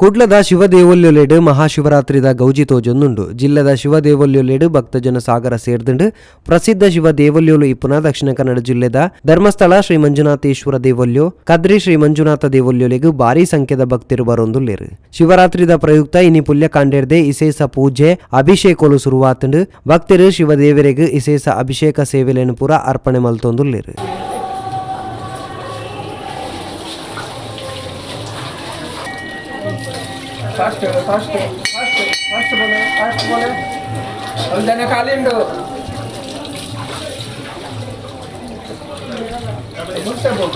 ಕುಡ್ಲದ ಶಿವದೇವೊಲ್ಯೊಲೆಡ್ ಮಹಾಶಿವರಾತ್ರಿದ ಗೌಜಿ ತೋಜೊಂದುಂಡು. ಜಿಲ್ಲೆದ ಶಿವದೇವೊಲ್ಯೊಲೆಡ್ ಭಕ್ತಜನ ಸಾಗರ ಸೇರ್ದುಂಡು. ಪ್ರಸಿದ್ಧ ಶಿವ ದೇವೊಲ್ಯೊಲು ಇಪ್ಪುನ ದಕ್ಷಿಣ ಕನ್ನಡ ಜಿಲ್ಲೆದ ಧರ್ಮಸ್ಥಳ ಶ್ರೀ ಮಂಜುನಾಥೇಶ್ವರ ದೇವೊಲ್ಯೊ ಕದ್ರಿ ಶ್ರೀ ಮಂಜುನಾಥ ದೇವೊಲ್ಯೊಲೆಗ್ ಭಾರಿ ಸಂಖ್ಯೆದ ಭಕ್ತರು ಬರೊಂದುಲ್ಲೆರ್. ಶಿವರಾತ್ರಿದ ಪ್ರಯುಕ್ತ ಇನಿ ಪುಲ್ಯ ಕಾಂಡೆರ್ದೆ ಇಸೇಸ ಪೂಜೆ ಅಭಿಷೇಕೋಲು ಶುರುವಾತುಂಡು. ಭಕ್ತರು ಶಿವದೇವರೆಗ್ ಇಸೇಸ ಅಭಿಷೇಕ ಸೇವೆಲೆನ್ ಪೂರ ಅರ್ಪಣೆ ಮಲ್ತೊಂದುಲ್ಲೆರ್. फास्ट बोले उल्टने कालिंडो मुट्टे बोल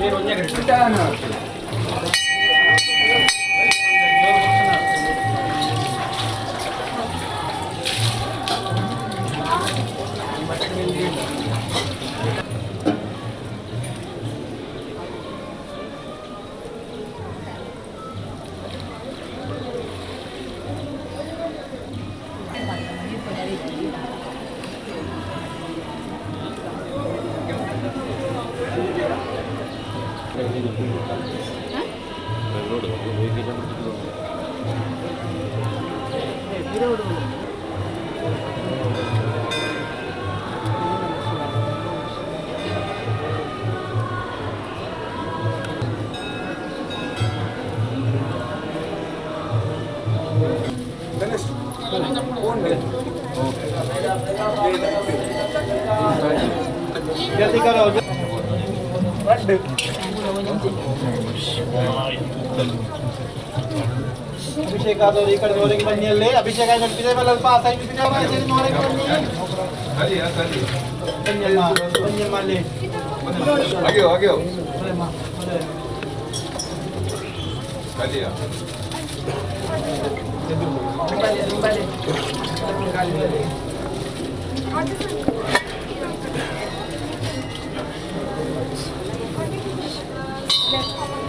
మీరు onye గట్టానా ಅಭಿಷೇಕ ಈ ಕಡೆ ರೋಲಿಂಗ್ ಬನ್ನಿಯಲ್ಲಿ ಅಭಿಷೇಕ ನೆನಪಿದೆ ಮೇಲೆ ಅಲ್ಪ ಸೈಡ್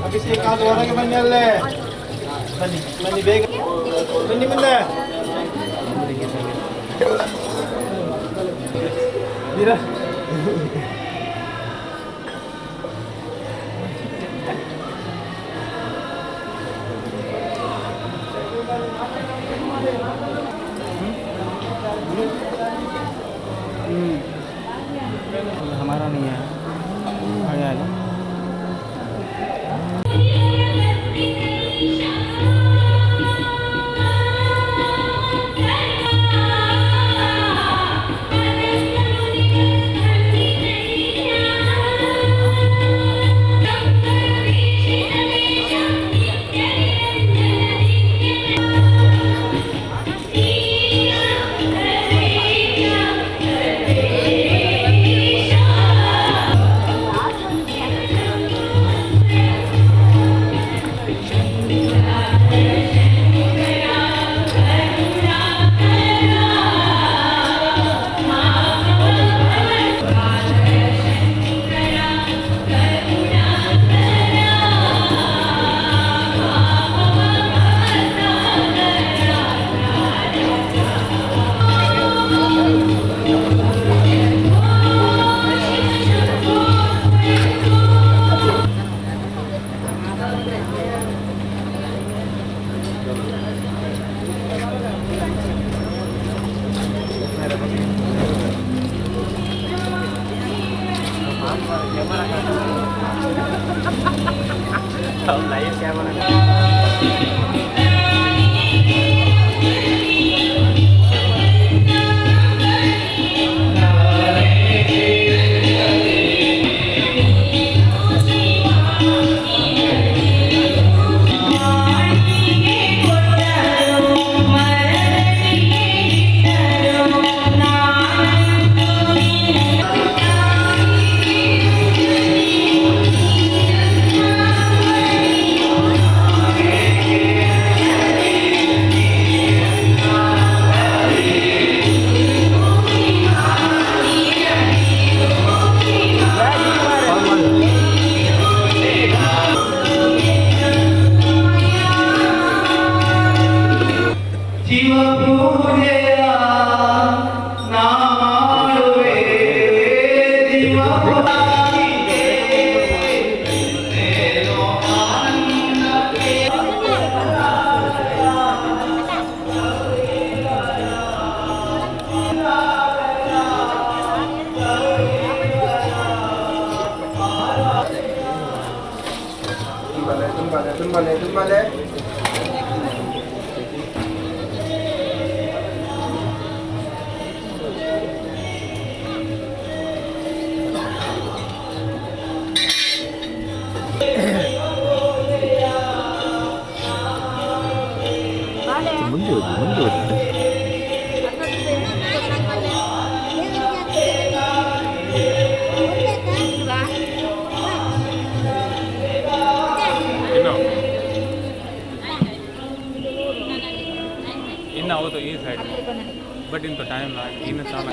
ಅಭಿಷೇಕ ಹೊರಗೆ ಬನ್ನಿಯಲ್ಲೇ ಬನ್ನಿ ಬನ್ನಿ ಬೇಗ ಬನ್ನಿ ಮುಂದೆ हमारा नहीं है आया ತುಂಬಲೆ ಮುಂದೆ ಹೋಗಿ ಇನ್ನು ಹೌದು ಈ ಸೈಡ್ ಬಟ್ ಇಂಥ ಟೈಮ್ ಇನ್ನು ಚಾಲ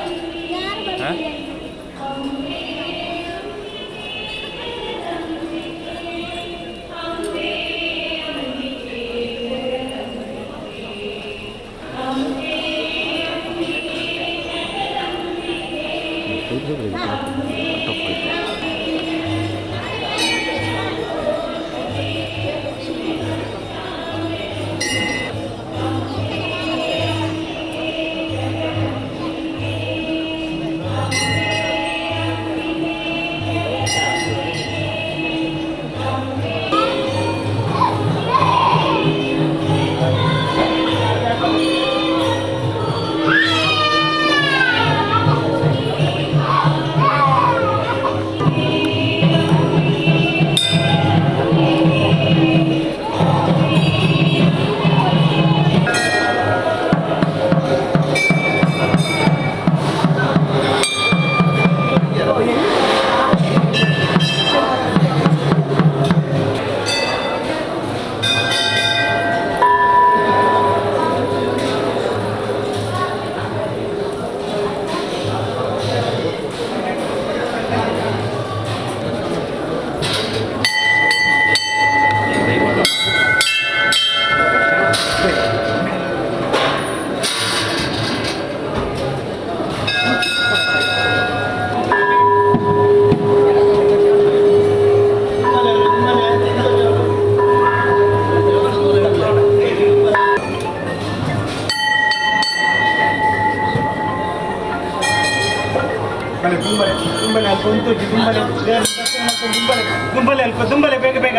ತುಂಬಲೆ ಅಲ್ಪ ಉಂಟು ತುಂಬಲೆ ಗುಂಬಲೆ ಅಲ್ಪ ತುಂಬಲೆ ಬೇಗ ಬೇಗ